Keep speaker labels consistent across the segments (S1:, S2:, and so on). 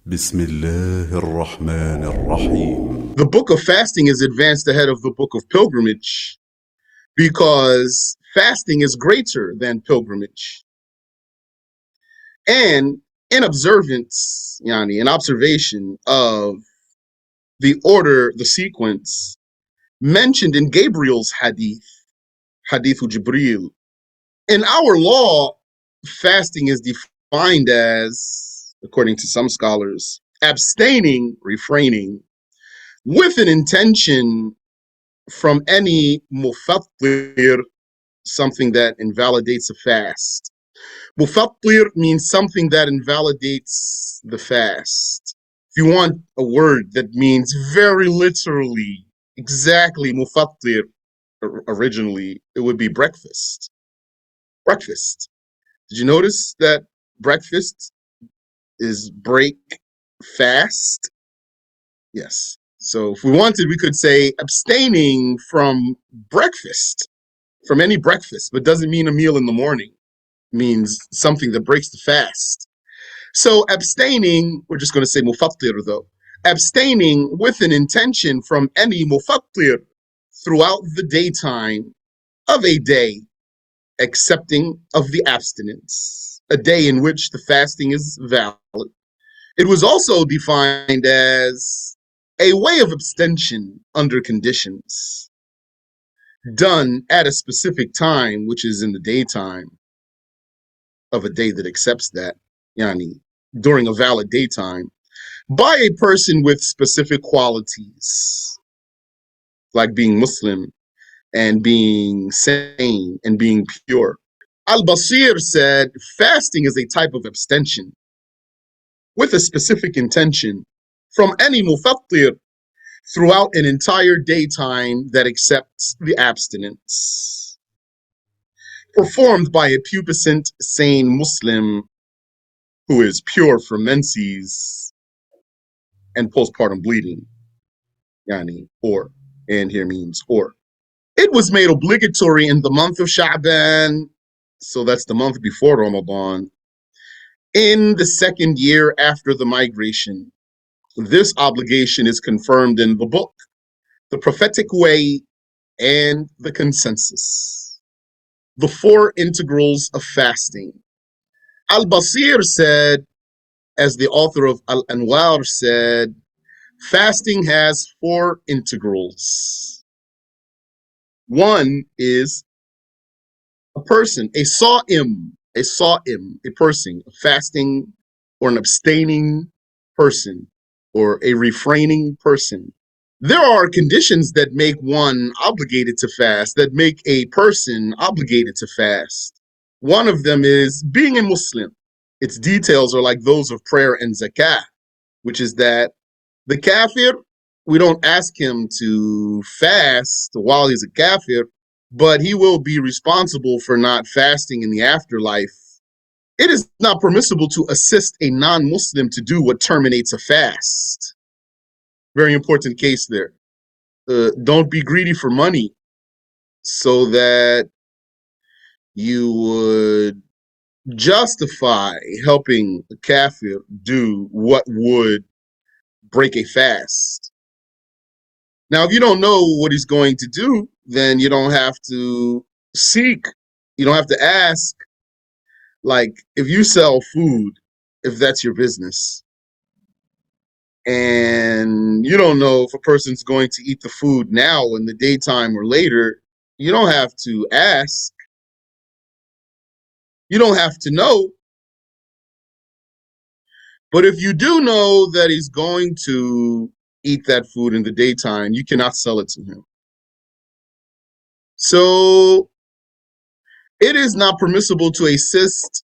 S1: بسم الله الرحمن الرحيم.
S2: The book of fasting is advanced ahead of the book of pilgrimage because fasting is greater than pilgrimage. And in observance, in observation of the order, the sequence mentioned in Gabriel's hadithu Jibril, in our law, fasting is defined as, according to some scholars, abstaining, refraining, with an intention from any mufattir, something that invalidates a fast. Mufattir means something that invalidates the fast. If you want a word that means very literally, exactly mufattir originally, it would be breakfast. Breakfast. Did you notice that breakfast is break fast? Yes. So if we wanted, we could say abstaining from breakfast, from any breakfast, but doesn't mean a meal in the morning. It means something that breaks the fast. So abstaining, we're just going to say mufattir though, abstaining with an intention from any mufattir throughout the daytime of a day, accepting of the abstinence, a day in which the fasting is valid. It was also defined as a way of abstention under conditions done at a specific time, which is in the daytime of a day that accepts that, yani, during a valid daytime, by a person with specific qualities, like being Muslim and being sane and being pure. Al-Basir said fasting is a type of abstention with a specific intention from any mufattir throughout an entire daytime that accepts the abstinence, performed by a pubescent, sane Muslim who is pure from menses and postpartum bleeding, yani, or, and here means or. It was made obligatory in the month of Sha'ban, so that's the month before Ramadan, in the second year after the migration. This obligation is confirmed in the book, the prophetic way, and the consensus. The four integrals of fasting. Al-Basir said, as the author of Al-Anwar said, fasting has four integrals. One is a person, a sa'im, a person, a fasting or an abstaining person or a refraining person. There are conditions that make one obligated to fast, that make a person obligated to fast. One of them is being a Muslim. Its details are like those of prayer and zakah, which is that the kafir, we don't ask him to fast while he's a kafir, but he will be responsible for not fasting in the afterlife. It is not permissible to assist a non-Muslim to do what terminates a fast. Very important case there. Don't be greedy for money so that you would justify helping a kafir do what would break a fast. Now, if you don't know what he's going to do, then you don't have to seek, you don't have to ask. Like, if you sell food, if that's your business, and you don't know if a person's going to eat the food now in the daytime or later, you don't have to ask. You don't have to know. But if you do know that he's going to eat that food in the daytime, you cannot sell it to him. So it is not permissible to assist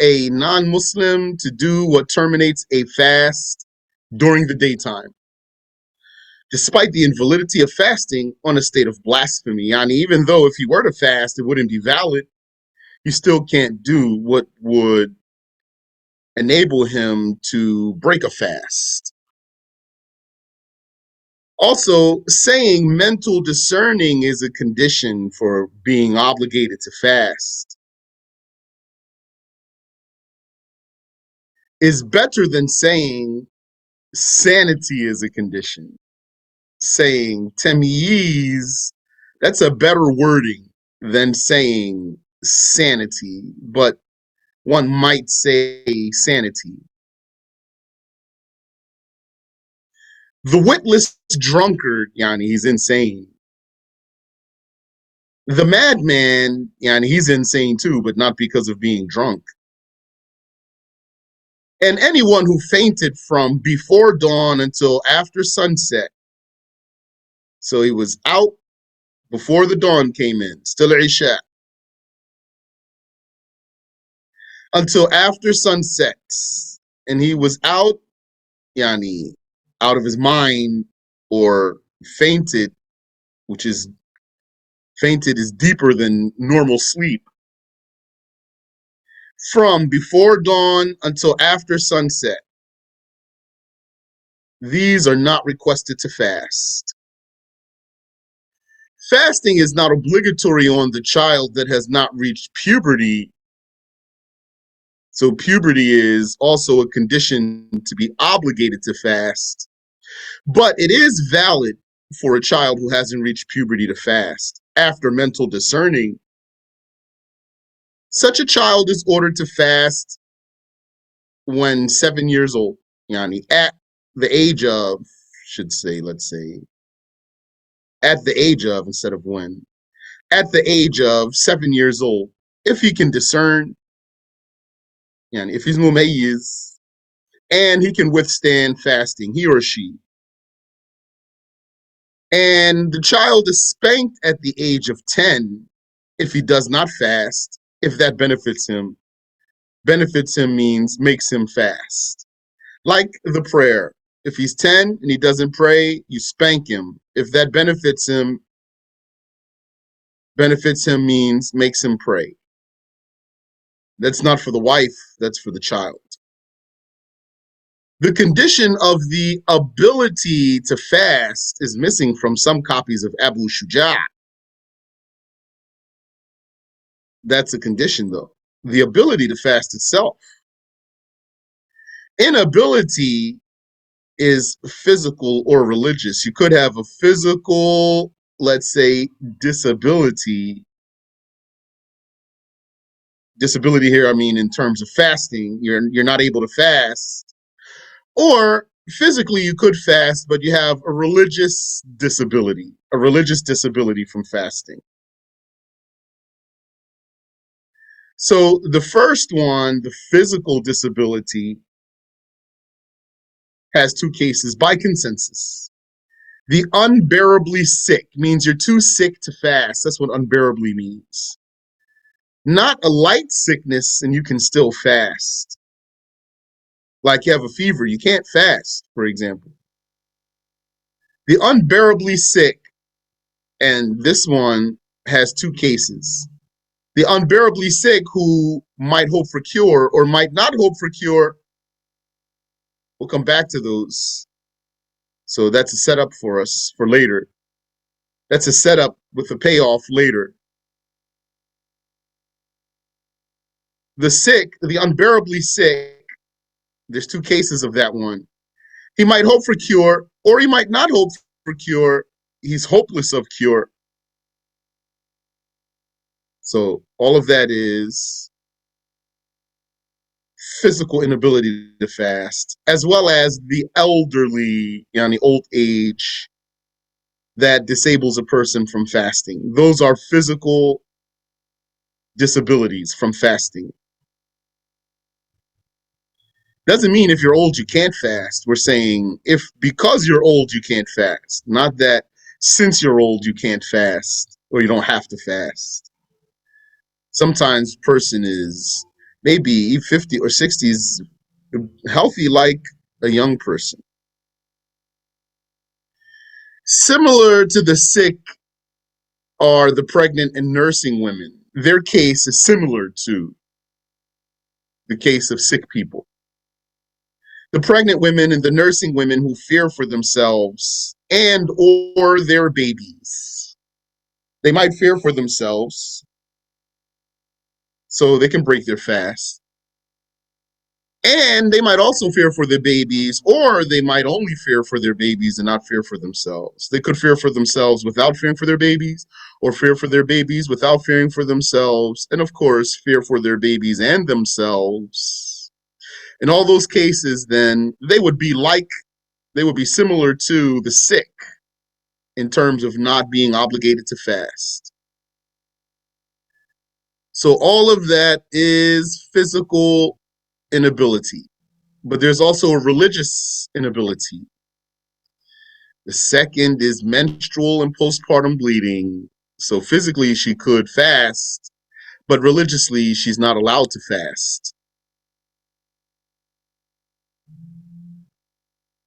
S2: a non-Muslim to do what terminates a fast during the daytime, despite the invalidity of fasting on a state of blasphemy. Yani, even though if he were to fast, it wouldn't be valid, you still can't do what would enable him to break a fast. Also, saying mental discerning is a condition for being obligated to fast. is better than saying sanity is a condition. Saying tamyiz, that's a better wording than saying sanity, but one might say sanity. The witless drunkard, yani, he's insane. The madman, yani, he's insane too, but not because of being drunk. And anyone who fainted from before dawn until after sunset. So he was out before the dawn came in, still Isha, until after sunset. And he was out, yani, out of his mind, or fainted, which is fainted is deeper than normal sleep. From before dawn until after sunset. These are not requested to fast. Fasting is not obligatory on the child that has not reached puberty. So puberty is also a condition to be obligated to fast. But it is valid for a child who hasn't reached puberty to fast. After mental discerning, such a child is ordered to fast when 7 years old, yani at the age of, should say, let's say, at the age of instead of when, at the age of 7 years old, if he can discern, yani if he's mumayyiz, and he can withstand fasting, he or she. And the child is spanked at the age of 10 if he does not fast, if that benefits him. Benefits him means makes him fast. Like the prayer. If he's 10 and he doesn't pray, you spank him. If that benefits him means makes him pray. That's not for the wife, that's for the child. The condition of the ability to fast is missing from some copies of Abu Shuja'. That's a condition, though. The ability to fast itself. Inability is physical or religious. You could have a physical, let's say, disability. Disability here, I mean, in terms of fasting, you're not able to fast. Or physically you could fast, but you have a religious disability from fasting. So the first one, the physical disability, has two cases by consensus. The unbearably sick means you're too sick to fast. That's what unbearably means. Not a light sickness and you can still fast. Like you have a fever, you can't fast, for example. The unbearably sick, and this one has two cases. The unbearably sick who might hope for cure or might not hope for cure. We'll come back to those. So that's a setup for us for later. That's a setup with a payoff later. The sick, the unbearably sick, there's two cases of that one. He might hope for cure, or he might not hope for cure. He's hopeless of cure. So all of that is physical inability to fast, as well as the elderly, yani old age, that disables a person from fasting. Those are physical disabilities from fasting. Doesn't mean if you're old you can't fast. We're saying if because you're old you can't fast, not that since you're old you can't fast or you don't have to fast. Sometimes person is maybe 50 or 60s healthy like a young person. Similar to the sick are the pregnant and nursing women. Their case is similar to the case of sick people. The pregnant women and the nursing women who fear for themselves and or their babies. They might fear for themselves, so they can break their fast. And they might also fear for their babies, or they might only fear for their babies and not fear for themselves. They could fear for themselves without fearing for their babies, or fear for their babies without fearing for themselves, and of course, fear for their babies and themselves. In all those cases, then they would be similar to the sick in terms of not being obligated to fast. So all of that is physical inability, but there's also a religious inability. The second is menstrual and postpartum bleeding. So physically, she could fast, but religiously, she's not allowed to fast.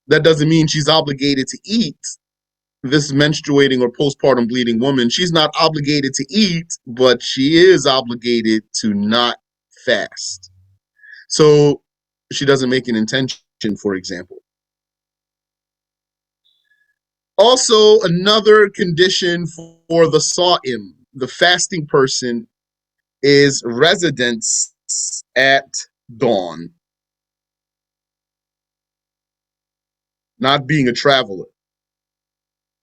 S2: That doesn't mean she's obligated to eat. This menstruating or postpartum bleeding woman, she's not obligated to eat, but she is obligated to not fast. So she doesn't make an intention, for example. Also, another condition for the sa'im, the fasting person, is residence at dawn, not being a traveler.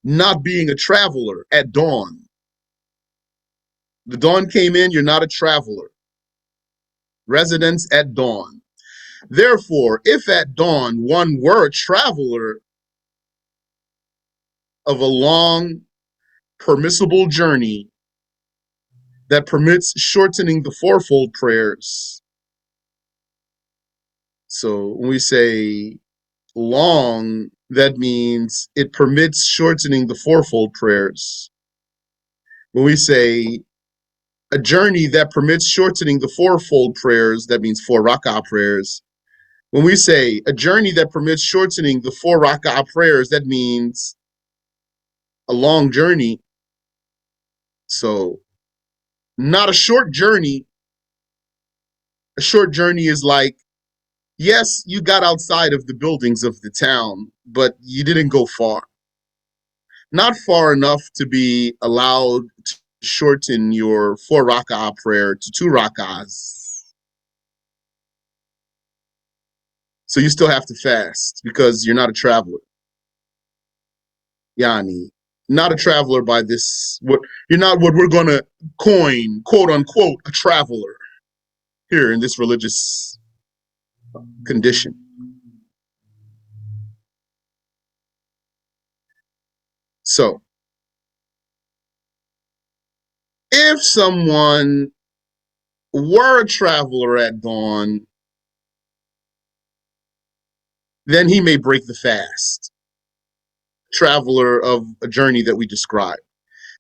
S2: Not being a traveler at dawn. The dawn came in, you're not a traveler. Residence at dawn. Therefore, if at dawn one were a traveler of a long, permissible journey that permits shortening the fourfold prayers. So when we say long, that means it permits shortening the fourfold prayers. When we say a journey that permits shortening the fourfold prayers, that means 4 rak'ah prayers. When we say a journey that permits shortening the 4 rak'ah prayers, that means a long journey. So not a short journey. A short journey is like, yes, you got outside of the buildings of the town, but you didn't go far. Not far enough to be allowed to shorten your 4 rak'ah prayer to 2 rak'ahs. So you still have to fast because you're not a traveler. Yani, not a traveler by this, you're not what we're gonna coin, quote unquote, a traveler here in this religious condition. So if someone were a traveler at dawn, then he may break the fast. Traveler of a journey that we described.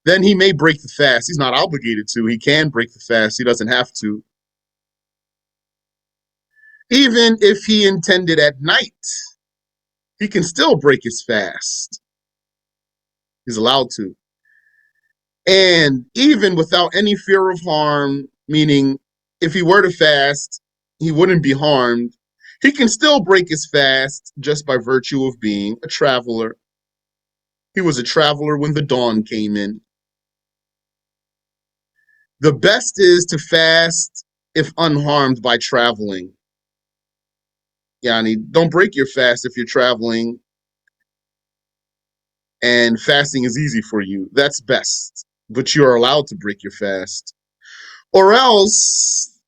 S2: Then he may break the fast. He's not obligated to. He can break the fast. He doesn't have to. Even if he intended at night, he can still break his fast. He's allowed to. And even without any fear of harm, meaning if he were to fast, he wouldn't be harmed. He can still break his fast just by virtue of being a traveler. He was a traveler when the dawn came in. The best is to fast if unharmed by traveling. Yani, don't break your fast if you're traveling and fasting is easy for you. That's best. But you're allowed to break your fast. Or else,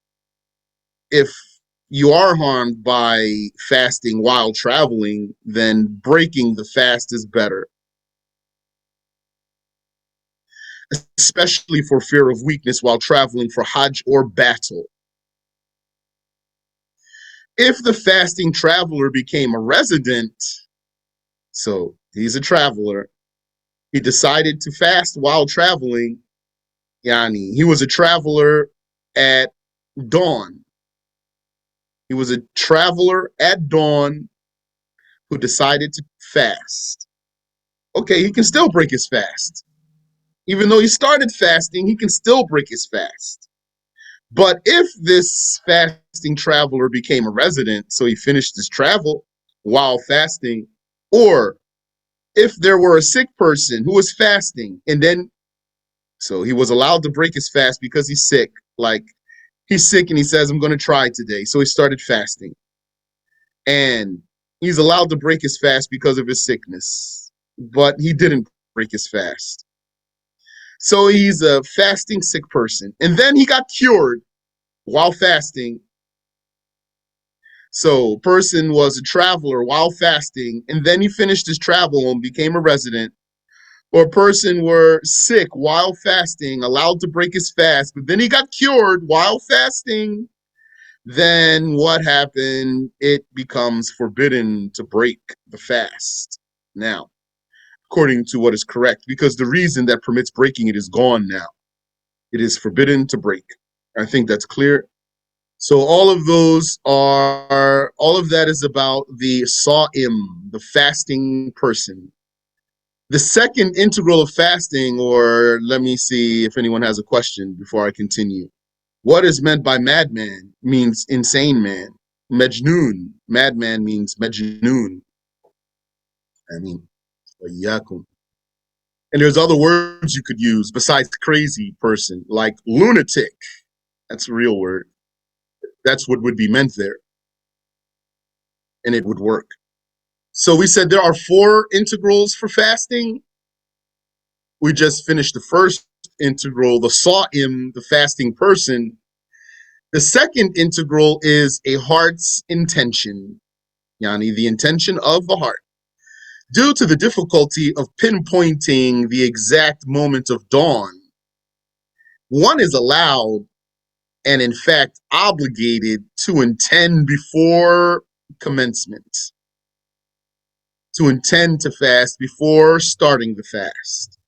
S2: if you are harmed by fasting while traveling, then breaking the fast is better. Especially for fear of weakness while traveling for Hajj or battle. If the fasting traveler became a resident, so he's a traveler, he decided to fast while traveling, Yani, he was a traveler at dawn. He was a traveler at dawn who decided to fast. Okay, he can still break his fast. Even though he started fasting, he can still break his fast. But if this fasting traveler became a resident, so he finished his travel while fasting, or if there were a sick person who was fasting and then, so he was allowed to break his fast because he's sick, like he's sick and he says, I'm going to try today. So he started fasting. and he's allowed to break his fast because of his sickness, but he didn't break his fast. So he's a fasting sick person. And then he got cured while fasting. So person was a traveler while fasting, and then he finished his travel and became a resident. Or a person were sick while fasting, allowed to break his fast, but then he got cured while fasting. Then what happened? It becomes forbidden to break the fast now, according to what is correct, because the reason that permits breaking it is gone now. It is forbidden to break. I think that's clear. So all of that is about the sa'im, the fasting person. The second integral of fasting, or let me see if anyone has a question before I continue. What is meant by madman means insane man. Majnoon, madman means majnoon. Yakum. And there's other words you could use besides crazy person, like lunatic. That's a real word. That's what would be meant there. And it would work. So we said there are 4 integrals for fasting. We just finished the first integral, the sa'im, the fasting person. The second integral is a heart's intention, yani the intention of the heart. Due to the difficulty of pinpointing the exact moment of dawn, one is allowed and in fact obligated to intend before commencement, to intend to fast before starting the fast.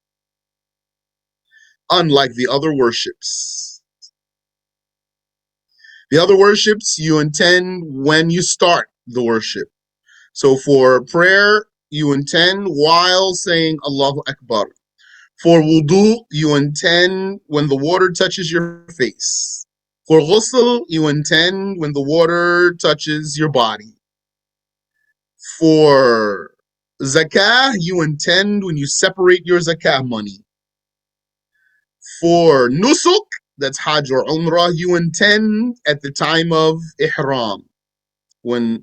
S2: Unlike the other worships. The other worships, you intend when you start the worship. So for prayer, you intend while saying Allahu Akbar. For wudu, you intend when the water touches your face. For ghusl, you intend when the water touches your body. For zakah, you intend when you separate your zakah money. For nusuk, that's hajj or umrah, you intend at the time of ihram, when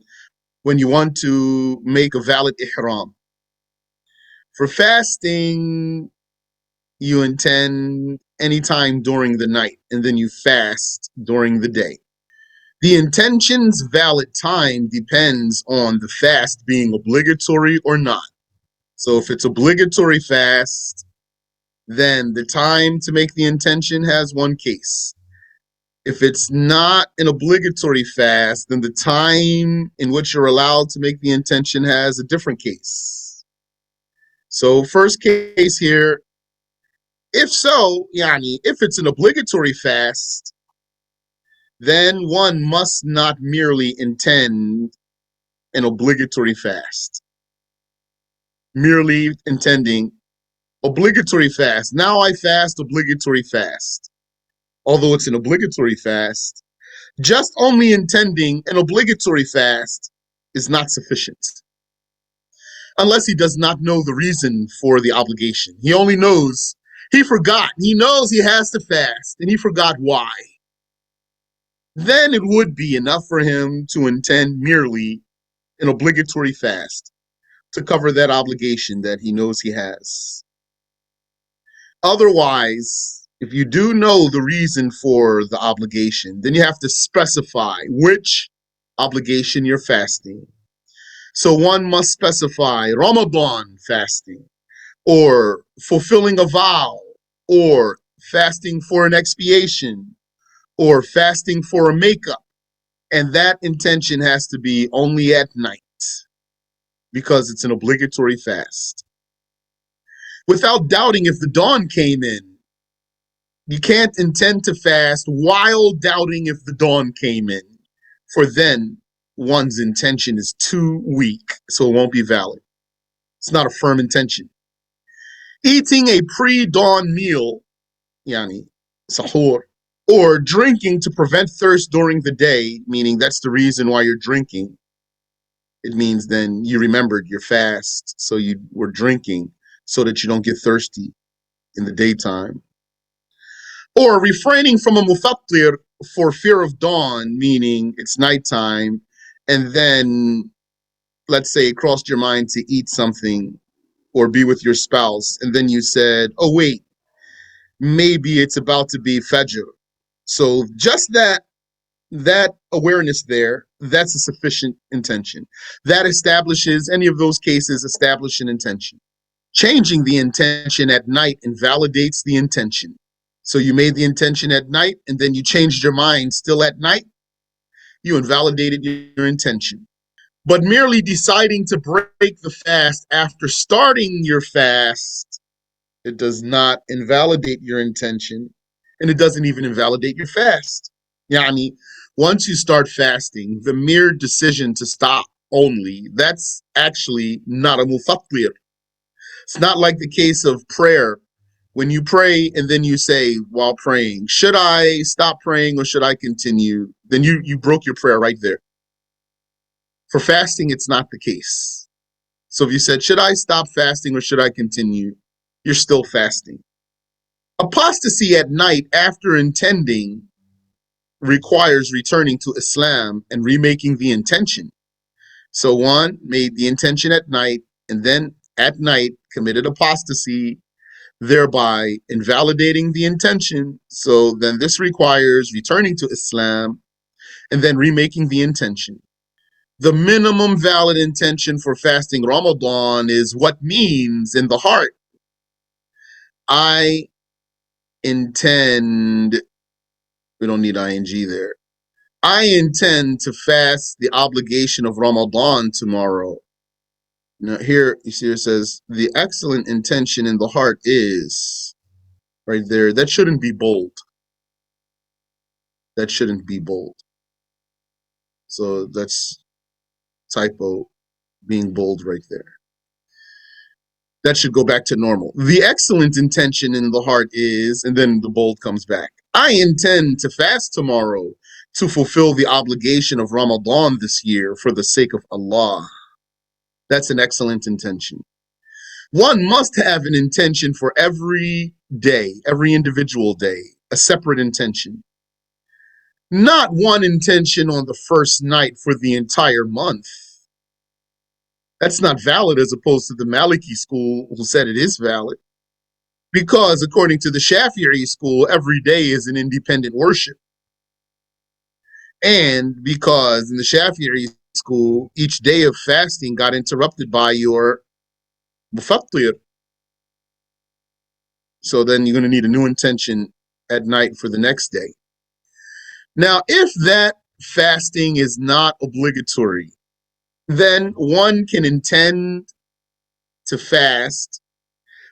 S2: you want to make a valid ihram. For fasting, you intend anytime during the night, and then you fast during the day. The intention's valid time depends on the fast being obligatory or not. So if it's obligatory fast, then the time to make the intention has one case. If it's not an obligatory fast, then the time in which you're allowed to make the intention has a different case. So first case here, if so, if it's an obligatory fast, then one must not merely intend an obligatory fast. Merely intending obligatory fast. Now I fast obligatory fast. Although it's an obligatory fast, just only intending an obligatory fast is not sufficient. Unless he does not know the reason for the obligation. He only knows, he forgot. He knows he has to fast, and he forgot why. Then it would be enough for him to intend merely an obligatory fast to cover that obligation that he knows he has. Otherwise, if you do know the reason for the obligation, then you have to specify which obligation you're fasting. So one must specify Ramadan fasting, or fulfilling a vow, or fasting for an expiation, or fasting for a makeup. And that intention has to be only at night, because it's an obligatory fast. Without doubting if the dawn came in, you can't intend to fast while doubting if the dawn came in, for then one's intention is too weak, so it won't be valid. It's not a firm intention. Eating a pre-dawn meal, yani sahur, or drinking to prevent thirst during the day, meaning that's the reason why you're drinking. It means then you remembered your fast, so you were drinking so that you don't get thirsty in the daytime. Or refraining from a mufattir for fear of dawn, meaning it's nighttime, and then let's say, it crossed your mind to eat something or be with your spouse, and then you said, oh, wait, maybe it's about to be Fajr. So just that awareness there, that's a sufficient intention. That establishes, any of those cases establish an intention. Changing the intention at night invalidates the intention. So you made the intention at night and then you changed your mind still at night, you invalidated your intention. But merely deciding to break the fast after starting your fast, it does not invalidate your intention, and it doesn't even invalidate your fast. Yani, once you start fasting, the mere decision to stop only, that's actually not a mufattir. It's not like the case of prayer. When you pray and then you say while praying, should I stop praying or should I continue? Then you broke your prayer right there. For fasting, it's not the case. So if you said, should I stop fasting or should I continue? You're still fasting. Apostasy at night after intending requires returning to Islam and remaking the intention. So one made the intention at night and then at night committed apostasy, thereby invalidating the intention. So then this requires returning to Islam and then remaking the intention. The minimum valid intention for fasting Ramadan is what means in the heart. I intend, we don't need ing there. I intend to fast the obligation of Ramadan tomorrow. Now here, you see it says, the excellent intention in the heart is, right there, that shouldn't be bold. That shouldn't be bold. So that's typo being bold right there. That should go back to normal. The excellent intention in the heart is, and then the bold comes back. I intend to fast tomorrow to fulfill the obligation of Ramadan this year for the sake of Allah. That's an excellent intention. One must have an intention for every day, every individual day, a separate intention. Not one intention on the first night for the entire month. That's not valid as opposed to the Maliki school who said it is valid. Because according to the Shafi'i school, every day is an independent worship. And because in the Shafi'i school, each day of fasting got interrupted by your mufattir. So then you're going to need a new intention at night for the next day. Now, if that fasting is not obligatory, then one can intend to fast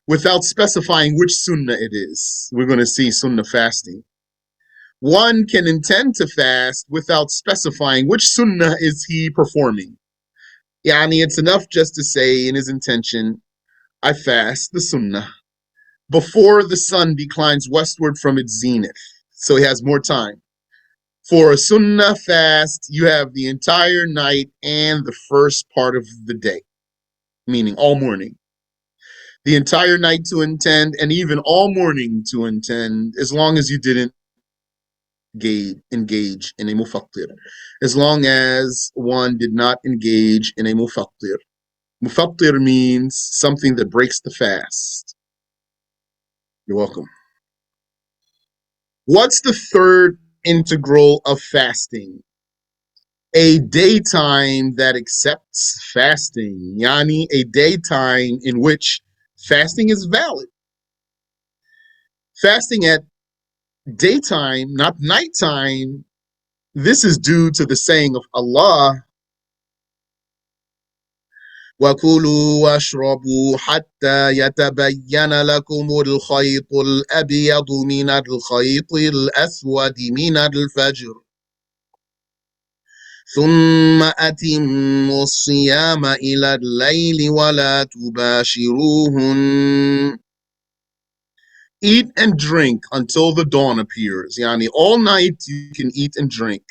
S2: without specifying which sunnah it is. We're going to see sunnah fasting. One can intend to fast without specifying which sunnah is he performing. Yani, it's enough just to say in his intention, I fast the sunnah before the sun declines westward from its zenith. So he has more time. For a sunnah fast, you have the entire night and the first part of the day, meaning all morning. The entire night to intend and even all morning to intend, as long as you didn't engage in a mufattir. As long as one did not engage in a mufattir. Mufattir means something that breaks the fast. You're welcome. What's the third integral of fasting? A daytime that accepts fasting. Yani, a daytime in which fasting is valid. Fasting at daytime, not nighttime, this is due to the saying of Allah, وَكُلُوا وَاشْرَبُوا حَتَّى يَتَبَيَّنَ لَكُمُ الْخَيْطُ الْأَبْيَضُ مِنَ الْخَيْطِ الْأَسْوَدِ مِنَ الْفَجْرِ ثُمَّ أَتِمُّوا الصِّيَامَ إِلَى اللَّيْلِ وَلَا تُبَاشِرُوهُنَّ. Eat and drink until the dawn appears. Yani, all night you can eat and drink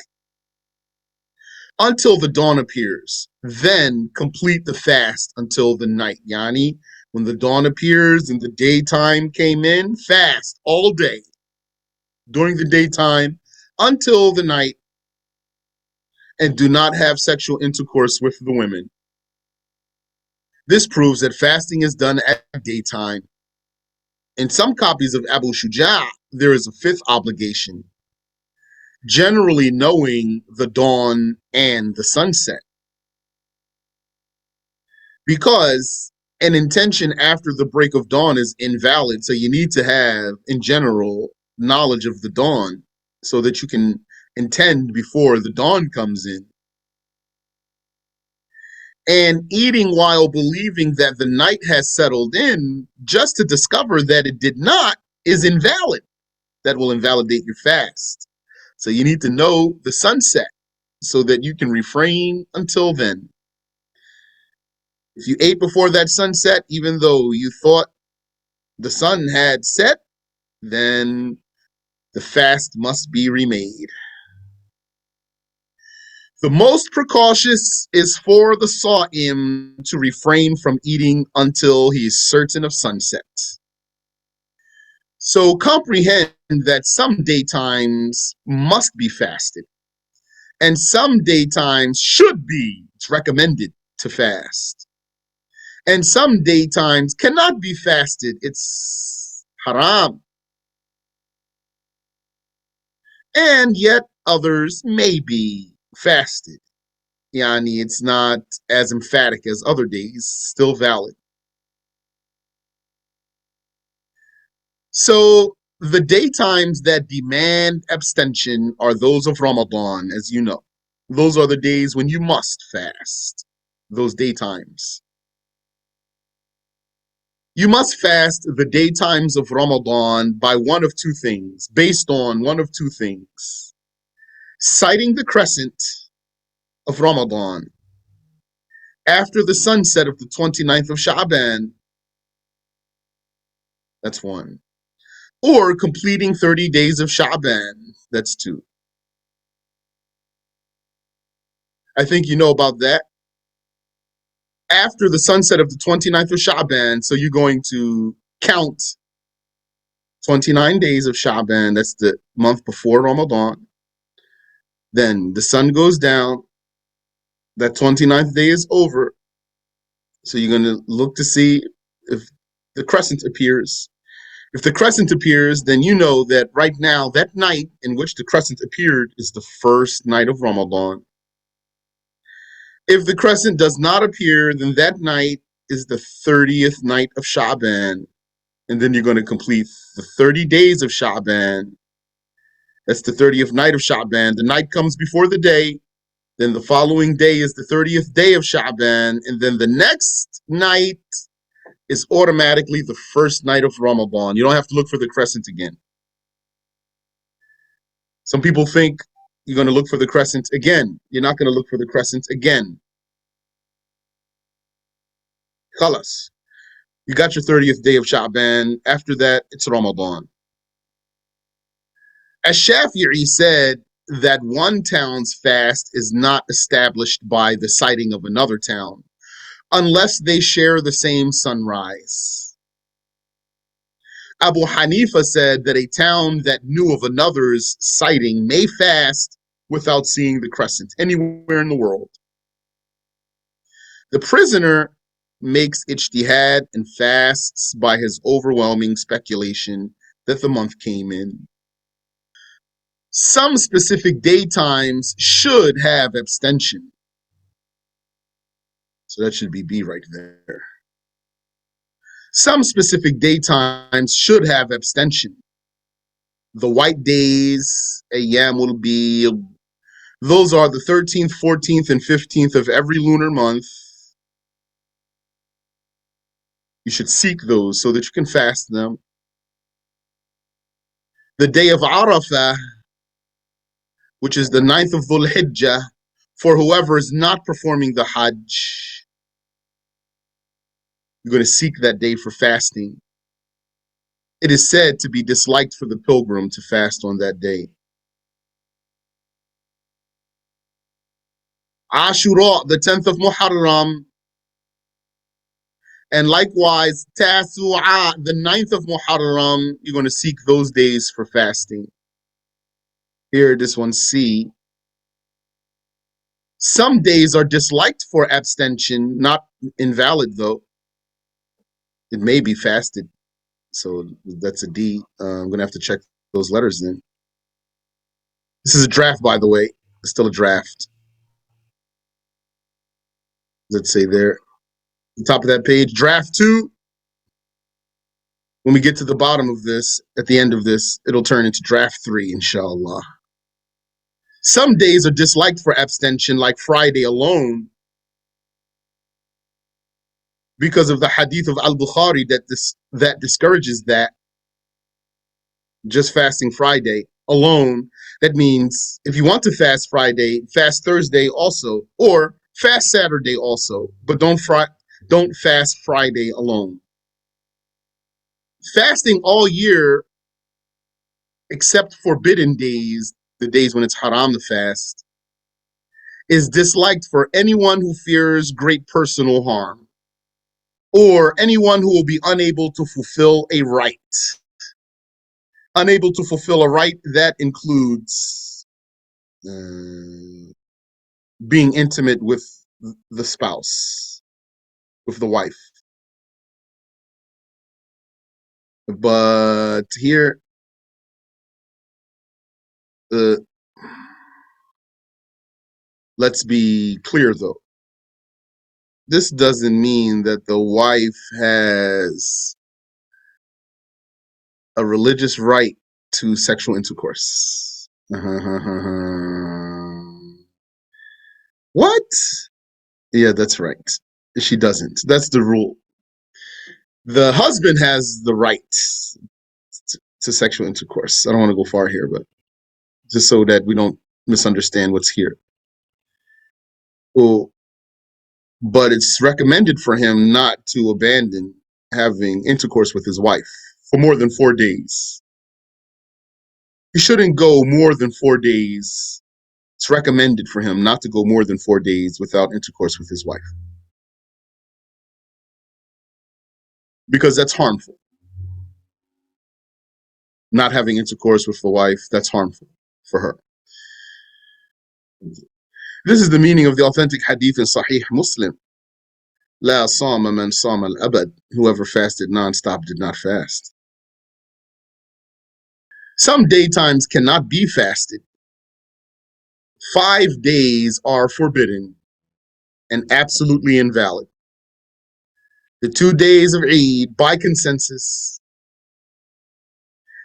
S2: until the dawn appears. Then complete the fast until the night. Yani, when the dawn appears and the daytime came in, fast all day during the daytime until the night, and do not have sexual intercourse with the women. This proves that fasting is done at daytime. In some copies of Abu Shuja', there is a fifth obligation, generally knowing the dawn and the sunset. Because an intention after the break of dawn is invalid, so you need to have, in general, knowledge of the dawn so that you can intend before the dawn comes in. And eating while believing that the night has settled in just to discover that it did not is invalid. That will invalidate your fast. So you need to know the sunset so that you can refrain until then. If you ate before that sunset, even though you thought the sun had set, then the fast must be remade. The most precautious is for the Sa'im to refrain from eating until he is certain of sunset. So comprehend that some daytimes must be fasted, and some daytimes should be, it's recommended to fast. And some daytimes cannot be fasted, it's haram. And yet others may be fasted. Yani, it's not as emphatic as other days, still valid. So the daytimes that demand abstention are those of Ramadan, as you know. Those are the days when you must fast, those daytimes. You must fast the daytimes of Ramadan by one of two things, based on one of two things. Sighting the crescent of Ramadan after the sunset of the 29th of Sha'ban. That's one. Or completing 30 days of Sha'ban. That's two. I think you know about that. After the sunset of the 29th of Sha'ban, so you're going to count 29 days of Sha'ban, that's the month before Ramadan. Then the sun goes down, that 29th day is over. So you're going to look to see if the crescent appears. If the crescent appears, then you know that right now, that night in which the crescent appeared is the first night of Ramadan. If the crescent does not appear, then that night is the 30th night of Sha'ban. And then you're going to complete the 30 days of Sha'ban. That's the 30th night of Sha'ban. The night comes before the day. Then the following day is the 30th day of Sha'ban. And then the next night is automatically the first night of Ramadan. You don't have to look for the crescent again. Some people think you're going to look for the crescent again. You're not going to look for the crescent again. Khalas. You got your 30th day of Sha'ban. After that, it's Ramadan. Ash-Shafi'i said that one town's fast is not established by the sighting of another town, unless they share the same sunrise. Abu Hanifa said that a town that knew of another's sighting may fast without seeing the crescent anywhere in the world. The prisoner makes ijtihad and fasts by his overwhelming speculation that the month came in. Some specific daytimes should have abstention. So that should be B right there. Some specific daytimes should have abstention. The white days, ayyamul bid, those are the 13th, 14th, and 15th of every lunar month. You should seek those so that you can fast them. The day of Arafah, which is the 9th of Dhul Hijjah, for whoever is not performing the Hajj, you're going to seek that day for fasting. It is said to be disliked for the pilgrim to fast on that day. Ashura, the 10th of Muharram, and likewise Tasu'a, the 9th of Muharram, you're going to seek those days for fasting. Here, this one, C. Some days are disliked for abstention, not invalid though. It may be fasted. So that's a D. I'm going to have to check those letters then. This is a draft, by the way. It's still a draft. Let's say there. The top of that page, draft 2. When we get to the bottom of this, at the end of this, it'll turn into draft 3, inshallah. Some days are disliked for abstention, like Friday alone, because of the hadith of Al-Bukhari that discourages that. Just fasting Friday alone. That means if you want to fast Friday, fast Thursday also, or fast Saturday also, but don't fast Friday alone. Fasting all year, except forbidden days, the days when it's haram to fast, is disliked for anyone who fears great personal harm, or anyone who will be unable to fulfill a right. Unable to fulfill a right, that includes being intimate with the spouse, with the wife. But here, let's be clear though. This doesn't mean that the wife has a religious right to sexual intercourse. What? Yeah, that's right. She doesn't. That's the rule. The husband has the right to sexual intercourse. I don't want to go far here, but just so that we don't misunderstand what's here. Well, but it's recommended for him not to abandon having intercourse with his wife for more than 4 days. He shouldn't go more than 4 days. It's recommended for him not to go more than 4 days without intercourse with his wife, because that's harmful. Not having intercourse with the wife, that's harmful for her. This is the meaning of the authentic hadith in Sahih Muslim. La sama man sama al-abad. Whoever fasted non-stop did not fast. Some daytimes cannot be fasted. 5 days are forbidden and absolutely invalid. The 2 days of Eid by consensus,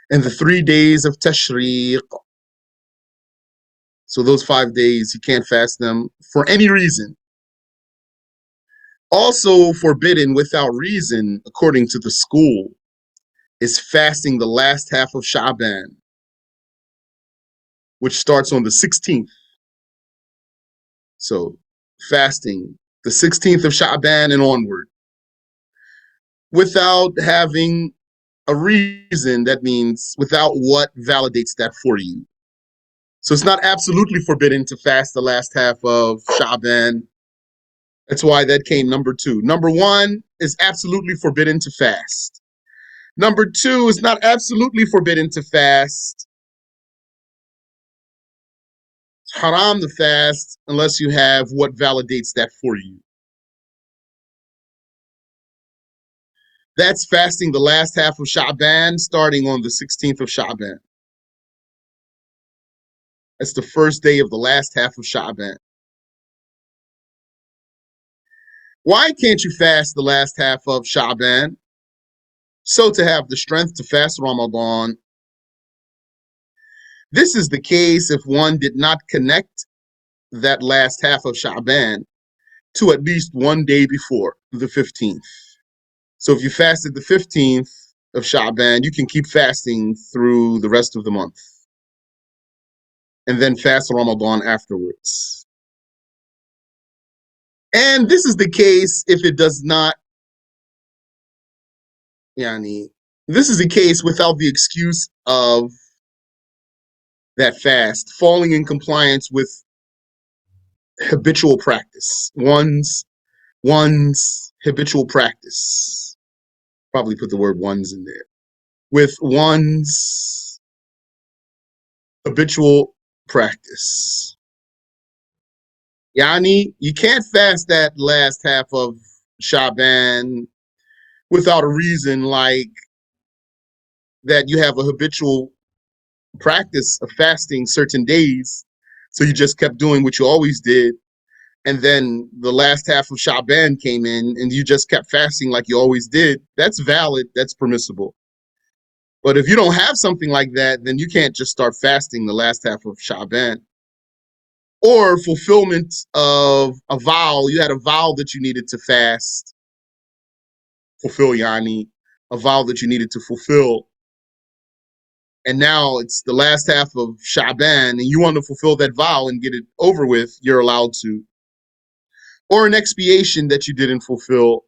S2: and the 3 days of Tashriq. So those 5 days, you can't fast them for any reason. Also forbidden without reason, according to the school, is fasting the last half of Sha'ban, which starts on the 16th. So fasting the 16th of Sha'ban and onward, without having a reason, that means without what validates that for you. So it's not absolutely forbidden to fast the last half of Sha'ban. That's why that came number 2. Number 1 is absolutely forbidden to fast. Number 2 is not absolutely forbidden to fast. It's haram to fast unless you have what validates that for you. That's fasting the last half of Sha'ban, starting on the 16th of Sha'ban. That's the first day of the last half of Sha'ban. Why can't you fast the last half of Sha'ban? So to have the strength to fast Ramadan. This is the case if one did not connect that last half of Sha'ban to at least 1 day before, the 15th. So if you fasted the 15th of Sha'ban, you can keep fasting through the rest of the month, and then fast Ramadan afterwards. And this is the case if it does not, this is the case without the excuse of that fast falling in compliance with habitual practice. One's habitual practice. Probably put the word one's in there. With one's habitual practice. You can't fast that last half of Sha'ban without a reason, like that you have a habitual practice of fasting certain days. So you just kept doing what you always did. And then the last half of Sha'ban came in and you just kept fasting like you always did. That's valid. That's permissible. But if you don't have something like that, then you can't just start fasting the last half of Sha'ban. Or fulfillment of a vow. You had a vow that you needed to fast, fulfill yani, a vow that you needed to fulfill. And now it's the last half of Sha'ban and you want to fulfill that vow and get it over with, you're allowed to. Or an expiation that you didn't fulfill,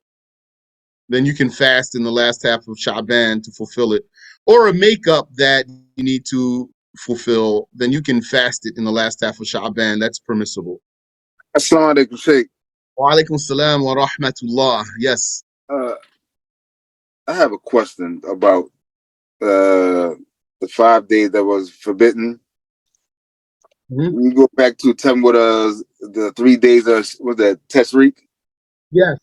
S2: then you can fast in the last half of Sha'ban to fulfill it. Or a makeup that you need to fulfill, then you can fast it in the last half of Sha'ban. That's permissible.
S3: Assalamu alaikum, Sheikh.
S2: Wa alaikum salam wa rahmatullah. Yes.
S3: I have a question about the 5 days that was forbidden.
S2: Mm-hmm.
S3: When you go back to tell me what the 3 days of was that Tashriq?
S2: Yes.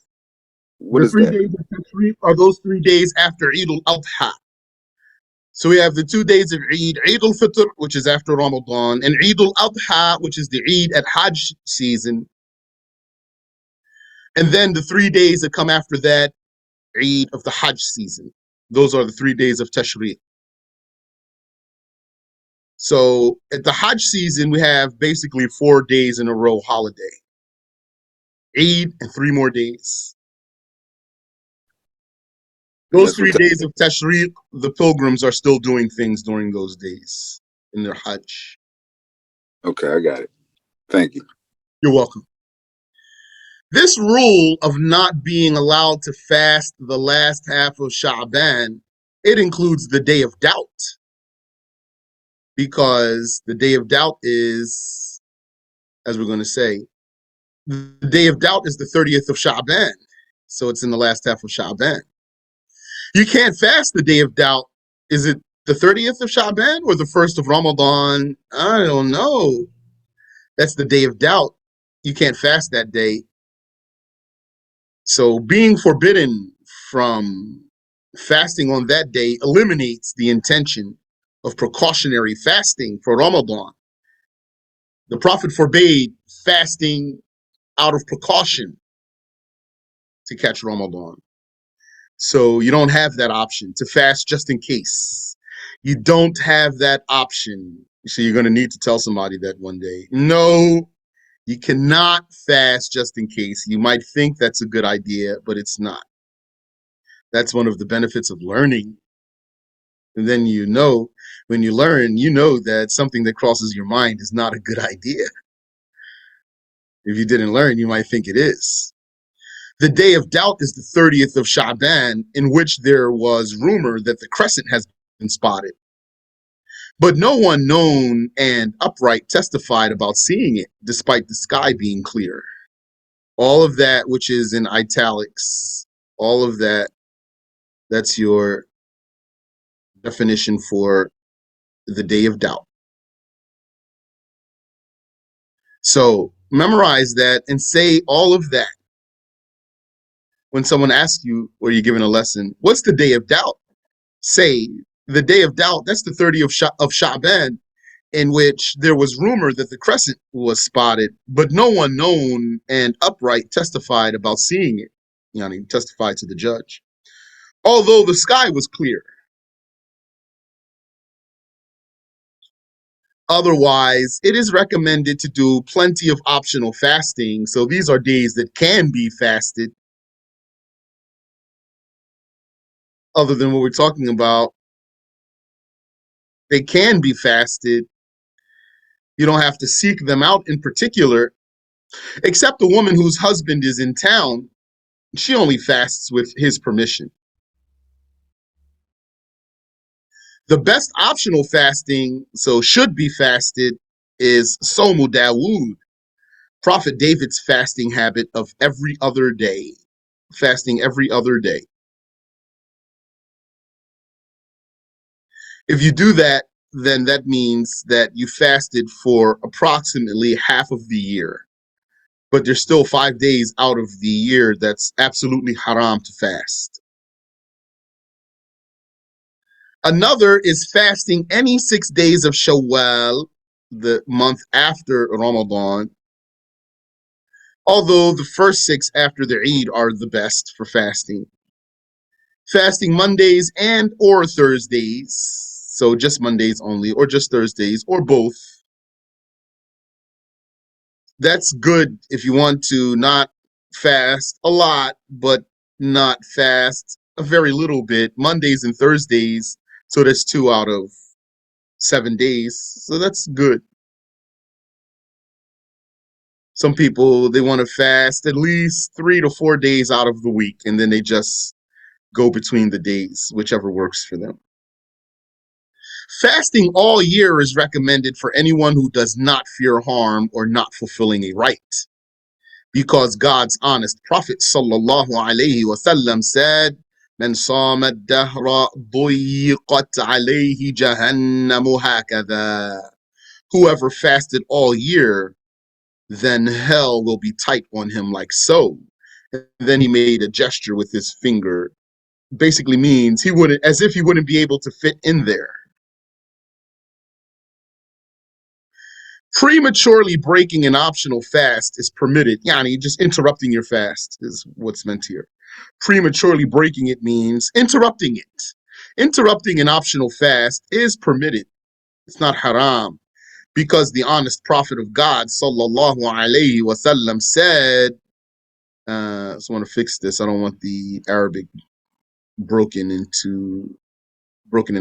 S3: What
S2: The
S3: is
S2: 3
S3: that?
S2: days of Tashriq are those 3 days after Eid al-Adha. So we have the 2 days of Eid, Eid al-Fitr, which is after Ramadan, and Eid al-Adha, which is the Eid at Hajj season. And then the 3 days that come after that, Eid of the Hajj season. Those are the 3 days of Tashriq. So at the Hajj season, we have basically 4 days in a row holiday. Eid and 3 more days. Those 3 days of Tashriq, the pilgrims are still doing things during those days in their Hajj.
S3: Okay, I got it. Thank you.
S2: You're welcome. This rule of not being allowed to fast the last half of Sha'ban, it includes the day of doubt. Because the day of doubt is, as we're going to say, the day of doubt is the 30th of Sha'ban. So it's in the last half of Sha'ban. You can't fast the day of doubt. Is it the 30th of Sha'ban or the 1st of Ramadan? I don't know. That's the day of doubt. You can't fast that day. So being forbidden from fasting on that day eliminates the intention of precautionary fasting for Ramadan. The Prophet forbade fasting out of precaution to catch Ramadan. So you don't have that option to fast just in case. You don't have that option. So you're going to need to tell somebody that one day. No, you cannot fast just in case. You might think that's a good idea, but it's not. That's one of the benefits of learning. And then when you learn, you know that something that crosses your mind is not a good idea. If you didn't learn, you might think it is. The day of doubt is the 30th of Sha'ban, in which there was rumor that the crescent has been spotted. But no one known and upright testified about seeing it, despite the sky being clear. All of that, which is in italics, all of that, that's your definition for the day of doubt. So memorize that and say all of that. When someone asks you, or you're given a lesson, what's the day of doubt? Say, the day of doubt, that's the 30th of Sha'ban, in which there was rumor that the crescent was spotted, but no one known and upright testified about seeing it. Testified to the judge. Although the sky was clear. Otherwise, it is recommended to do plenty of optional fasting. So these are days that can be fasted. Other than what we're talking about, they can be fasted. You don't have to seek them out in particular, except a woman whose husband is in town. She only fasts with his permission. The best optional fasting, so should be fasted, is Somu Dawood, Prophet David's fasting habit of every other day, fasting every other day. If you do that, then that means that you fasted for approximately half of the year. but there's still 5 days out of the year that's absolutely haram to fast. Another is fasting any 6 days of Shawwal, the month after Ramadan, although the first 6 after the Eid are the best for fasting. Fasting Mondays and or Thursdays, so just Mondays only, or just Thursdays, or both. That's good if you want to not fast a lot, but not fast a very little bit. Mondays and Thursdays, so that's 2 out of 7 days, so that's good. Some people, they want to fast at least 3 to 4 days out of the week, and then they just go between the days, whichever works for them. Fasting all year is recommended for anyone who does not fear harm or not fulfilling a right, because God's honest Prophet sallallahu alaihi wasallam said, "Man sama ad-dahra ضيقت عليه جهنم هكذا." Whoever fasted all year, then hell will be tight on him like so. And then he made a gesture with his finger. Basically means he wouldn't, as if he wouldn't be able to fit in there. Prematurely breaking an optional fast is permitted. Yani, just interrupting your fast is what's meant here. Prematurely breaking it means interrupting it. Interrupting an optional fast is permitted. It's not haram, because the honest Prophet of God, sallallahu alaihi wasallam, said, I just want to fix this. I don't want the Arabic broken in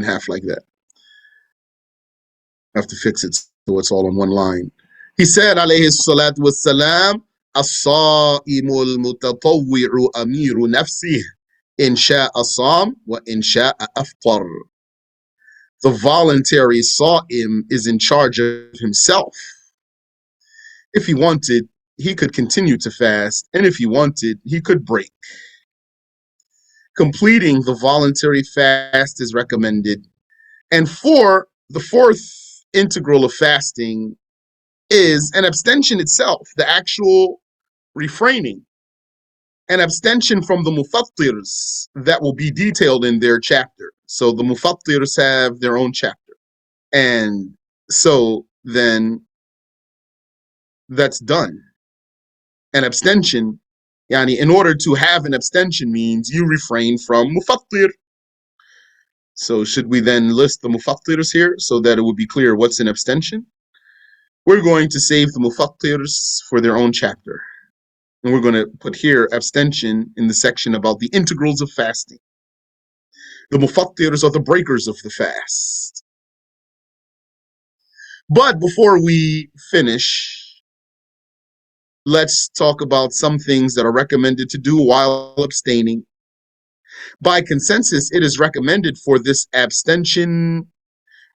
S2: half like that. I have to fix it so it's all on one line. He said, alayhi salatu wassalam, as-sa'imu al-mutatawwi'u amiru nafsih, in sha'a sam wa in sha'a aftar. The voluntary sa'im is in charge of himself. If he wanted, he could continue to fast, and if he wanted, he could break. Completing the voluntary fast is recommended. And the fourth integral of fasting is an abstention itself, the actual refraining. An abstention from the mufattirs that will be detailed in their chapter. So the mufattirs have their own chapter. And so then that's done. An abstention, yani, in order to have an abstention means you refrain from mufattir. So should we then list the mufattirs here so that it would be clear what's an abstention? We're going to save the mufattirs for their own chapter. And we're going to put here abstention in the section about the integrals of fasting. The mufattirs are the breakers of the fast. But before we finish, let's talk about some things that are recommended to do while abstaining. By consensus, it is recommended for this abstention.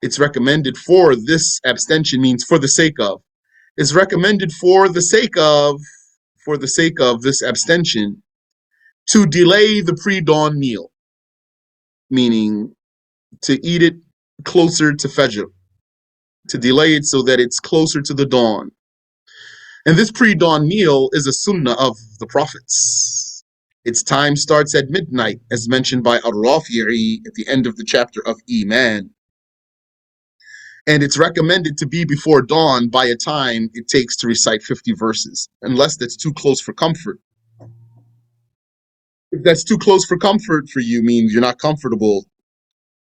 S2: It's recommended for this abstention means for the sake of. It's recommended for the sake of this abstention to delay the pre-dawn meal, meaning to eat it closer to Fajr, to delay it so that it's closer to the dawn. And this pre-dawn meal is a sunnah of the prophets. Its time starts at midnight, as mentioned by Ar-Rafi'i at the end of the chapter of Iman. And it's recommended to be before dawn by a time it takes to recite 50 verses, unless that's too close for comfort. If that's too close for comfort for you, means you're not comfortable,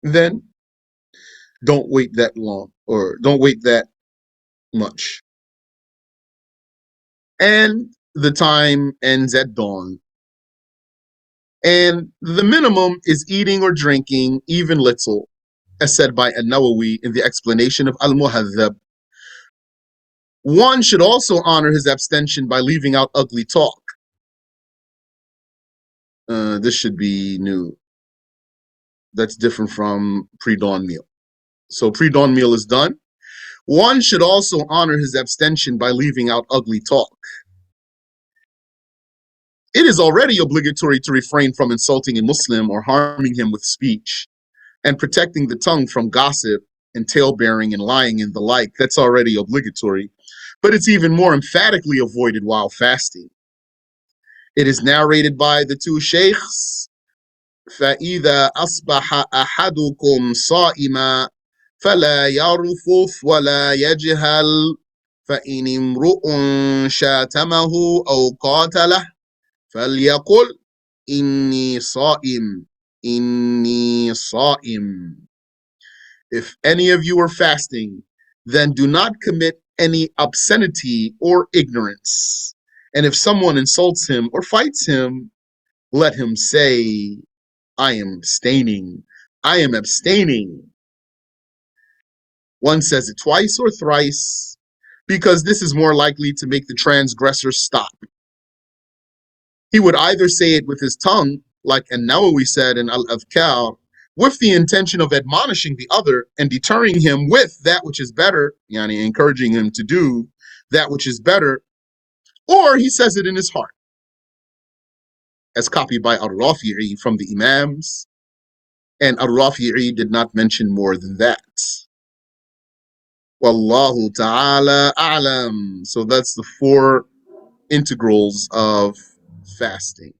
S2: then don't wait that long, or don't wait that much. And the time ends at dawn. And the minimum is eating or drinking even little, as said by An-Nawawi in the explanation of Al-Muhadhab. One should also honor his abstention by leaving out ugly talk. This should be new. That's different from pre-dawn meal. So pre-dawn meal is done. One should also honor his abstention by leaving out ugly talk. It is already obligatory to refrain from insulting a Muslim or harming him with speech, and protecting the tongue from gossip and tale-bearing and lying and the like. That's already obligatory. but it's even more emphatically avoided while fasting. It is narrated by the two sheikhs, فَإِذَا أَصْبَحَ أَحَدُكُمْ صَائِمًا فَلَا يَرْفُثْ وَلَا يَجْهَلْ فَإِنِ امْرُؤٌ شَاتَمَهُ أَوْ قَاتَلَهُ فَلْيَقُلْ إِنِّي صَائِمٌ إِنِّي صَائِمٌ. If any of you are fasting, then do not commit any obscenity or ignorance. And if someone insults him or fights him, let him say, I am abstaining. I am abstaining. One says it twice or thrice, because this is more likely to make the transgressor stop. He would either say it with his tongue, like An-Nawawi said in Al-Adhkar, with the intention of admonishing the other and deterring him with that which is better, yani encouraging him to do that which is better, or he says it in his heart, as copied by Al-Rafi'i from the Imams, and Al-Rafi'i did not mention more than that. Wallahu ta'ala a'lam. So that's the four integrals of fasting.